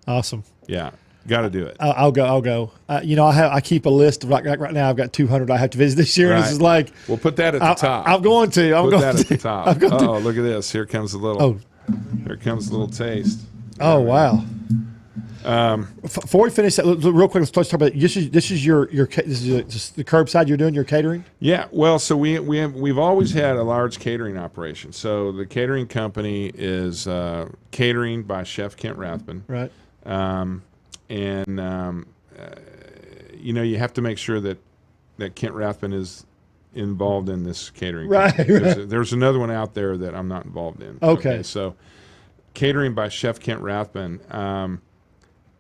Awesome. Yeah. Got to do it. I'll go. You know, I keep a list of like right now. I've got 200 I have to visit this year. Right. And this is like, we'll put that at the top. I'm going to. Put that at the top. Oh, look at this. Here comes a little. Oh, here comes a little taste. Oh, wow. Before we finish that, real quick, let's talk about this is the curbside you're doing your catering. Yeah, well, so we've always had a large catering operation. So the catering company is Catering by Chef Kent Rathbun, right? You know, you have to make sure that Kent Rathbun is involved in this catering. Right. There's another one out there that I'm not involved in. Okay. So Catering by Chef Kent Rathbun.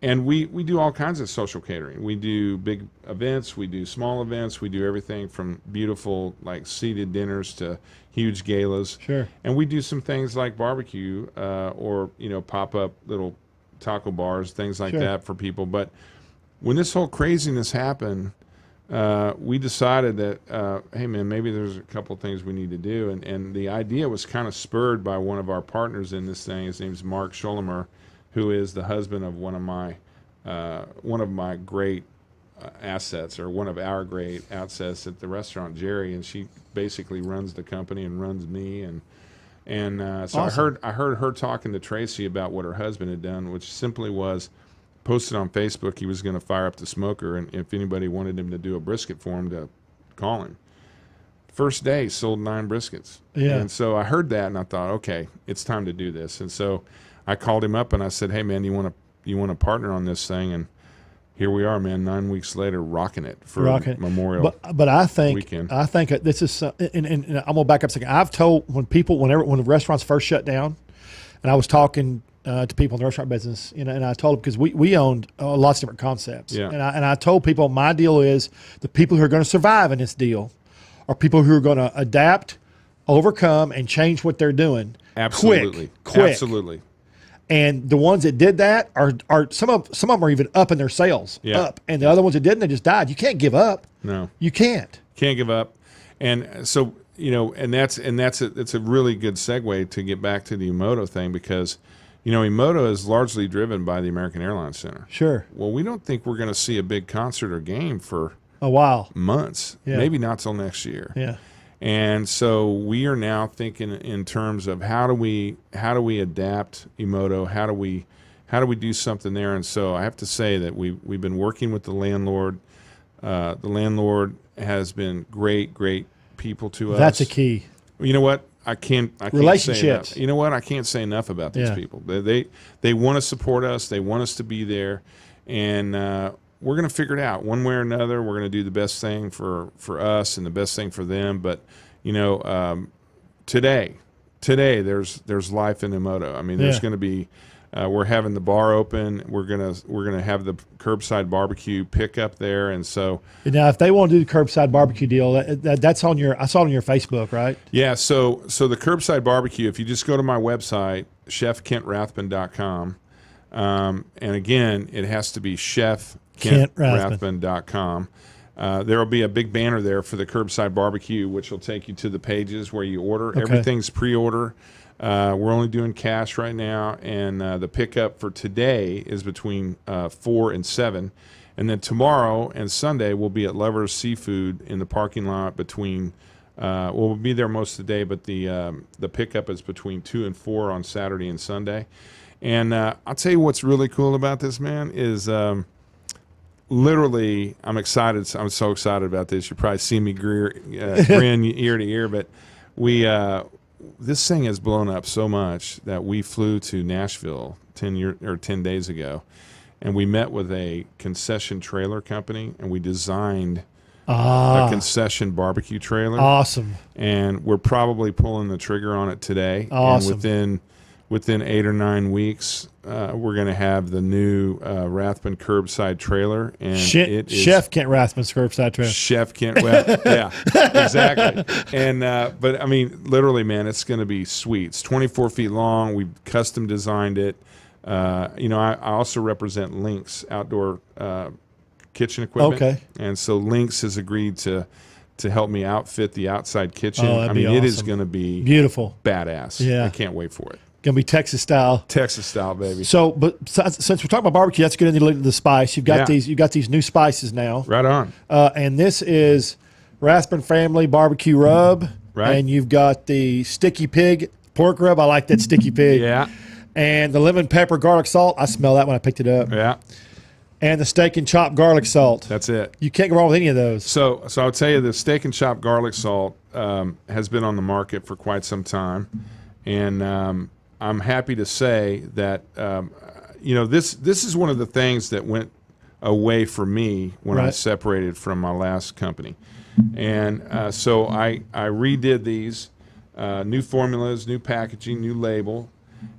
And we do all kinds of social catering. We do big events. We do small events. We do everything from beautiful, like, seated dinners to huge galas. Sure. And we do some things like barbecue or, you know, pop-up little taco bars, things like that for people. But when this whole craziness happened, we decided that, hey, man, maybe there's a couple things we need to do. And the idea was kind of spurred by one of our partners in this thing. His name's Mark Scholimer, who is the husband of one of my great assets, or one of our great assets at the restaurant, Jerry, and she basically runs the company and runs me. And so awesome. I heard her talking to Tracy about what her husband had done, which simply was posted on Facebook he was going to fire up the smoker, and if anybody wanted him to do a brisket for him, to call him. First day, sold 9 briskets. Yeah. And so I heard that, and I thought, okay, it's time to do this. And so I called him up and I said, hey, man, you want to partner on this thing? And here we are, man, 9 weeks later, rocking it for Memorial but I think weekend. I think this is, and I'm going to back up a second. I've told when the restaurants first shut down, and I was talking to people in the restaurant business, you know, and I told them, because we owned lots of different concepts. Yeah. And I told people, my deal is the people who are going to survive in this deal are people who are going to adapt, overcome, and change what they're doing. Absolutely. Quick. Absolutely. And the ones that did that are some of them are even up in their sales, up, and the other ones that didn't, they just died. You can't give up. No, you can't give up. And so, you know, it's a really good segue to get back to the Emoto thing, because, you know, Emoto is largely driven by the American Airlines Center. Sure. Well, we don't think we're going to see a big concert or game for a while, months, maybe not till next year. Yeah. And so we are now thinking in terms of how do we adapt Emoto? How do we do something there? And so I have to say that we've been working with the landlord. The landlord has been great people to us. That's a key. You know what? I can't relationships. Say enough. You know what? I can't say enough about these people. They want to support us. They want us to be there, and we're going to figure it out one way or another. We're going to do the best thing for us and the best thing for them. But, you know, today there's life in Emoto. I mean, there's going to be we're having the bar open. We're gonna have the curbside barbecue pickup there, and so now if they want to do the curbside barbecue deal, that's on your. I saw it on your Facebook, right? Yeah. So the curbside barbecue. If you just go to my website, chefkentrathbun.com, and again, it has to be chefkentrathbun.com. There will be a big banner there for the curbside barbecue, which will take you to the pages where you order. Okay. Everything's pre-order. We're only doing cash right now, and the pickup for today is between 4 and 7. And then tomorrow and Sunday we'll be at Lover's Seafood in the parking lot between we'll be there most of the day, but the pickup is between 2 and 4 on Saturday and Sunday. And I'll tell you what's really cool about this, man, is literally I'm excited. I'm so excited about this. You probably see me grin ear to ear, but this thing has blown up so much that we flew to Nashville 10 days ago, and we met with a concession trailer company, and we designed a concession barbecue trailer. Awesome. And we're probably pulling the trigger on it today. Awesome. And within 8 or 9 weeks, we're going to have the new Rathbun curbside trailer. And it is Chef Kent Rathbun's curbside trailer. Chef Kent. Well, yeah, exactly. And but I mean, literally, man, it's going to be sweet. It's 24 feet long. We've custom designed it. I also represent Lynx Outdoor kitchen equipment. Okay. And so Lynx has agreed to help me outfit the outside kitchen. Oh, that'd be it is awesome. going to be beautiful, badass. Yeah. I can't wait for it. Gonna be Texas style. Texas style, baby. So, but since we're talking about barbecue, that's good into the spice. You've got these new spices now. Right on. And this is Rathbun Family Barbecue Rub. Right. And you've got the Sticky Pig pork rub. I like that Sticky Pig. Yeah. And the lemon pepper garlic salt. I smell that when I picked it up. Yeah. And the steak and chopped garlic salt. That's it. You can't go wrong with any of those. So I'll tell you, the steak and chopped garlic salt has been on the market for quite some time, and I'm happy to say that this is one of the things that went away for me when I separated from my last company, and so I redid these new formulas, new packaging, new label.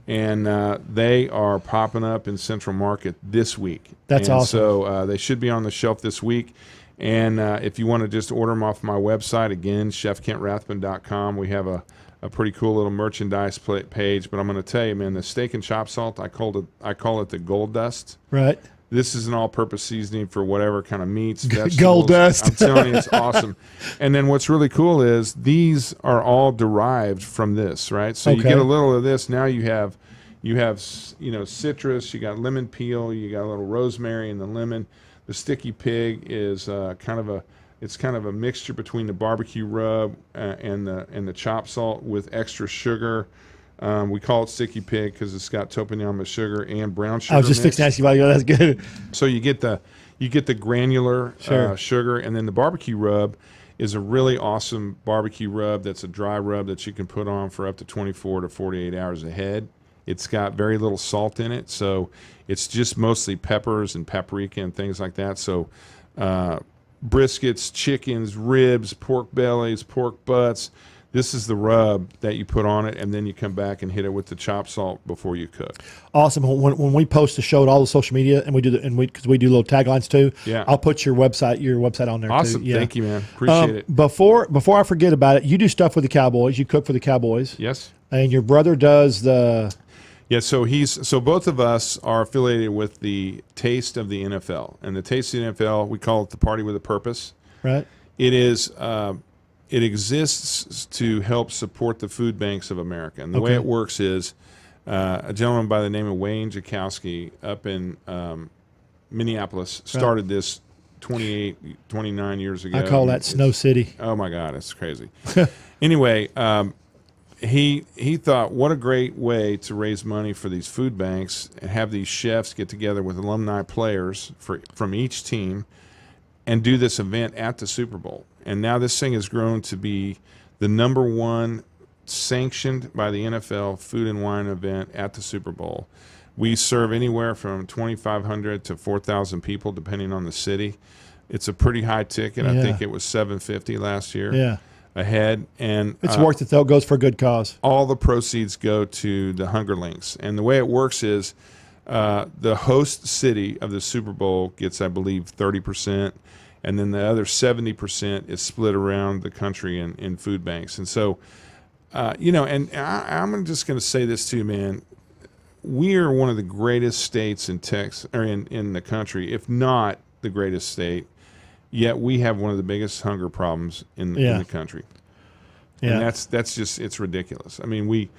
And they are popping up in Central Market this week. That's awesome. So they should be on the shelf this week. And if you want to just order them off my website, again, chefkentrathbun.com, we have a pretty cool little merchandise page. But I'm going to tell you, man, the steak and chop salt, I call it the gold dust. Right. This is an all-purpose seasoning for whatever kind of meats, vegetables. Gold dust. I'm telling you, it's awesome. And then what's really cool is these are all derived from this, right? So you get a little of this. Now you have citrus, you got lemon peel, you got a little rosemary and the lemon. The Sticky Pig is kind of a mixture between the barbecue rub and the chop salt with extra sugar. We call it Sticky Pig because it's got topinamba sugar and brown sugar. I was just fixing to ask you about it. That's good. So you get the granular sugar, and then the barbecue rub is a really awesome barbecue rub. That's a dry rub that you can put on for up to 24 to 48 hours ahead. It's got very little salt in it, so it's just mostly peppers and paprika and things like that. So briskets, chickens, ribs, pork bellies, pork butts. This is the rub that you put on it, and then you come back and hit it with the chopped salt before you cook. Awesome. When we post the show to all the social media, and because we do little taglines too. Yeah. I'll put your website on there. Awesome. Too. Yeah. Thank you, man. Appreciate it. Before I forget about it, you do stuff with the Cowboys. You cook for the Cowboys. Yes. And your brother does the. Yeah. So both of us are affiliated with the Taste of the NFL, and the Taste of the NFL, we call it the Party with a Purpose. Right. It is. It exists to help support the food banks of America. And the way it works is a gentleman by the name of Wayne Jakowski up in Minneapolis started this 29 years ago. I call that Snow City. Oh, my God. It's crazy. Anyway, he thought, what a great way to raise money for these food banks and have these chefs get together with alumni players from each team and do this event at the Super Bowl. And now this thing has grown to be the #1 sanctioned by the NFL food and wine event at the Super Bowl. We serve anywhere from 2,500 to 4,000 people, depending on the city. It's a pretty high ticket. I think it was $750 last year. Yeah. Ahead, and it's worth it though. It goes for a good cause. All the proceeds go to the Hunger Links, and the way it works is the host city of the Super Bowl gets, I believe, 30%. And then the other 70% is split around the country in food banks. And so, and I'm just going to say this too, man. We are one of the greatest states in Texas, or in the country, if not the greatest state. Yet we have one of the biggest hunger problems in the country. Yeah. And that's just, it's ridiculous. I mean,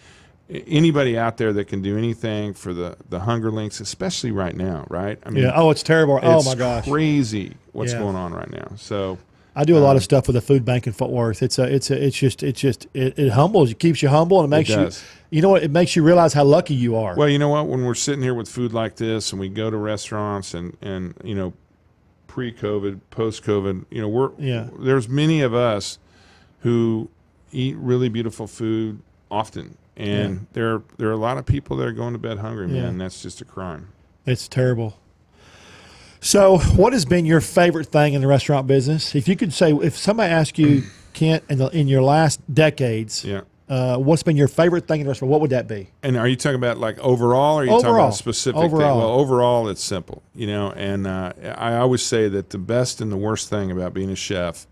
anybody out there that can do anything for the Hunger Links, especially right now, right? I mean, it's terrible. Oh my gosh, crazy what's going on right now. So I do a lot of stuff with the food bank in Fort Worth. It humbles, it keeps you humble, and it makes you. You know what? It makes you realize how lucky you are. Well, you know what? When we're sitting here with food like this, and we go to restaurants, and pre-COVID, post-COVID, there's many of us who eat really beautiful food, often. And there are a lot of people that are going to bed hungry, man. And that's just a crime. It's terrible. So what has been your favorite thing in the restaurant business? If you could say, if somebody asked you, Kent, in your last decades, what's been your favorite thing in the restaurant, what would that be? And are you talking about like overall, or are you talking about a specific thing? Well, overall, it's simple, and I always say that the best and the worst thing about being a chef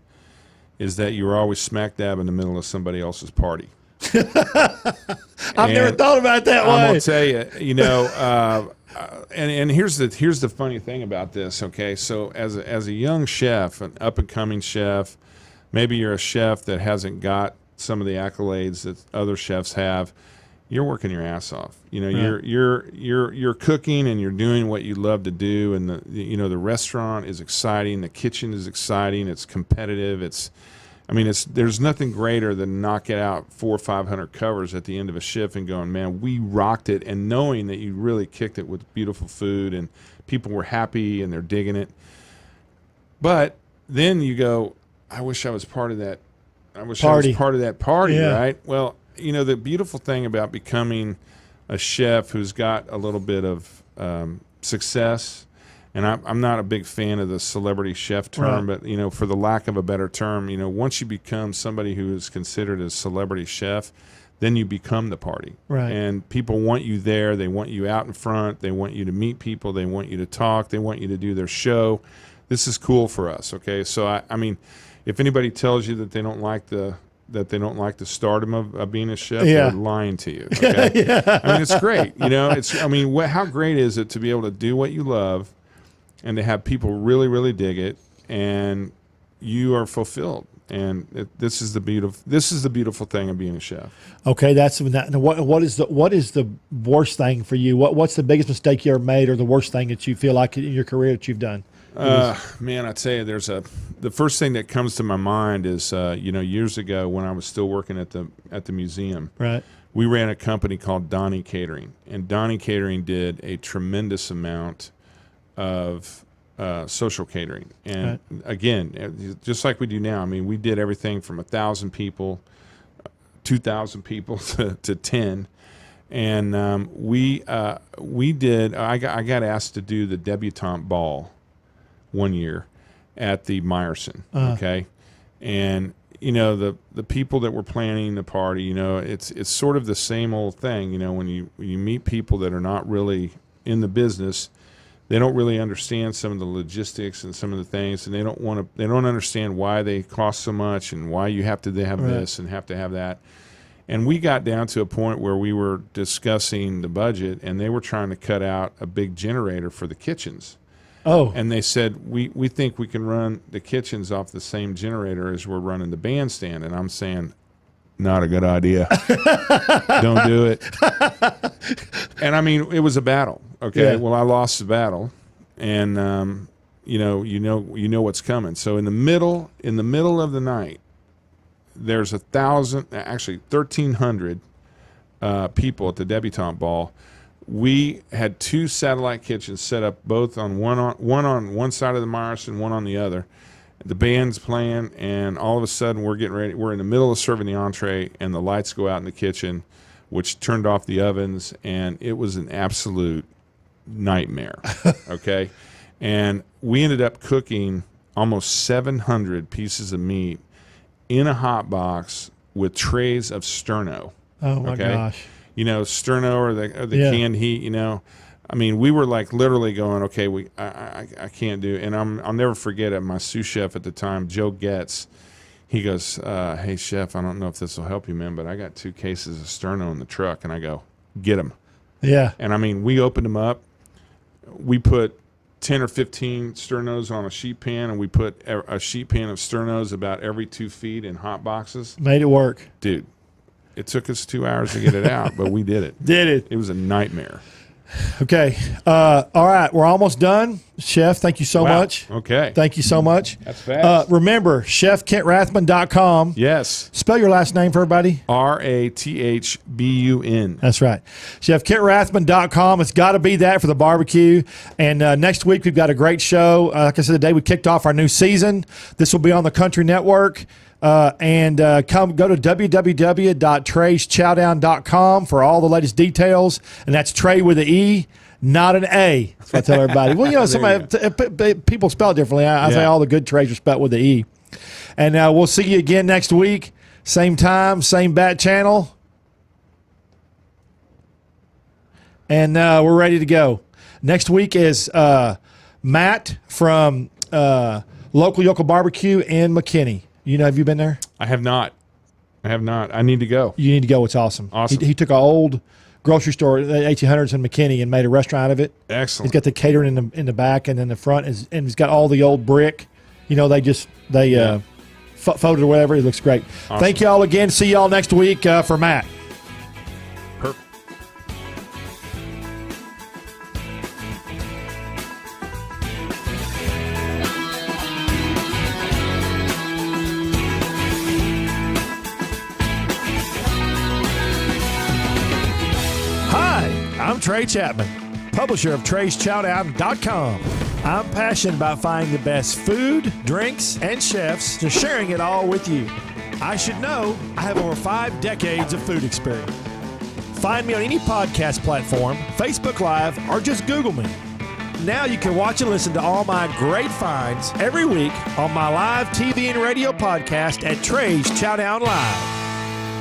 is that you're always smack dab in the middle of somebody else's party. I've never thought about it that way. I'm gonna tell you, and here's the funny thing about this. Okay, so as a young chef, an up and coming chef, maybe you're a chef that hasn't got some of the accolades that other chefs have. You're working your ass off. You're cooking and you're doing what you love to do, and the restaurant is exciting, the kitchen is exciting, it's competitive, there's nothing greater than knocking out 400 or 500 covers at the end of a shift and going, man, we rocked it, and knowing that you really kicked it with beautiful food and people were happy and they're digging it. But then you go, I wish I was part of that. I was part of that party, right? Well, the beautiful thing about becoming a chef who's got a little bit of success, and I'm not a big fan of the celebrity chef term, but, for the lack of a better term, once you become somebody who is considered a celebrity chef, then you become the party. Right. And people want you there. They want you out in front. They want you to meet people. They want you to talk. They want you to do their show. This is cool for us, okay? So, if anybody tells you that they don't like the stardom of being a chef, they're lying to you. Okay? It's great. How great is it to be able to do what you love and to have people really, really dig it, and you are fulfilled. And this is the beautiful thing of being a chef. Okay, what is the worst thing for you? What's the biggest mistake you ever made, or the worst thing that you feel like in your career that you've done? Man, I tell you, the first thing that comes to my mind is years ago when I was still working at the museum. Right. We ran a company called Donnie Catering, and Donnie Catering did a tremendous amount of social catering. And again, just like we do now, we did everything from 1,000 people, 2,000 people to 10. And we did. I got asked to do the debutante ball one year at the Meyerson. Okay, and the people that were planning the party, it's sort of the same old thing. When you meet people that are not really in the business, they don't really understand some of the logistics and some of the things, and they don't understand why they cost so much and why you have to have this and have to have that. And we got down to a point where we were discussing the budget, and they were trying to cut out a big generator for the kitchens. Oh. And they said, we think we can run the kitchens off the same generator as we're running the bandstand. And I'm saying, not a good idea. Don't do it. And it was a battle. Okay. Yeah. Well, I lost the battle, and you know what's coming. So in the middle of the night, there's 1,300 people at the debutante ball. We had 2 satellite kitchens set up, both on one side of the Meyerson, one on the other. The band's playing, and all of a sudden we're getting ready. We're in the middle of serving the entree, and the lights go out in the kitchen, which turned off the ovens, and it was an absolute nightmare. Okay, and we ended up cooking almost 700 pieces of meat in a hot box with trays of sterno. Oh my gosh! Sterno or the canned heat. We were like literally going, okay, I can't do it. And I'll never forget it. My sous chef at the time, Joe Getz, he goes, hey chef, I don't know if this will help you, man, but I got 2 cases of sterno in the truck. And I go, get them. Yeah. And we opened them up. We put 10 or 15 sternos on a sheet pan, and we put a sheet pan of sternos about every 2 feet in hot boxes. Made it work. Dude, it took us 2 hours to get it out, but we did it. Did it. It was a nightmare. Okay. All right. We're almost done. Chef, thank you so Wow. much. Okay. Thank you so much. That's fast. Remember, chefkentrathbun.com. Yes. Spell your last name for everybody. Rathbun. That's right. chefkentrathbun.com. It's got to be that for the barbecue. And next week, we've got a great show. Like I said, the day we kicked off our new season. This will be on the Country Network. Go to www.treyschowdown.com for all the latest details. And that's Trey with an E, not an A. That's what I tell everybody. Well, people spell it differently. I say all the good Treys are spelled with the E. And we'll see you again next week. Same time, same bat channel. And we're ready to go. Next week is Matt from Local Yokel Barbecue in McKinney. Have you been there? I have not. I need to go. You need to go. It's awesome. Awesome. He took an old grocery store, the 1800s in McKinney, and made a restaurant out of it. Excellent. He's got the catering in the back, and then the front is, and he's got all the old brick. They folded or whatever. It looks great. Awesome. Thank you all again. See y'all next week for Matt. Perfect. I'm Trey Chapman, publisher of TreysChowdown.com. I'm passionate about finding the best food, drinks, and chefs, and sharing it all with you. I should know I have over 5 decades of food experience. Find me on any podcast platform, Facebook Live, or just Google me. Now you can watch and listen to all my great finds every week on my live TV and radio podcast at Treys Chowdown Live.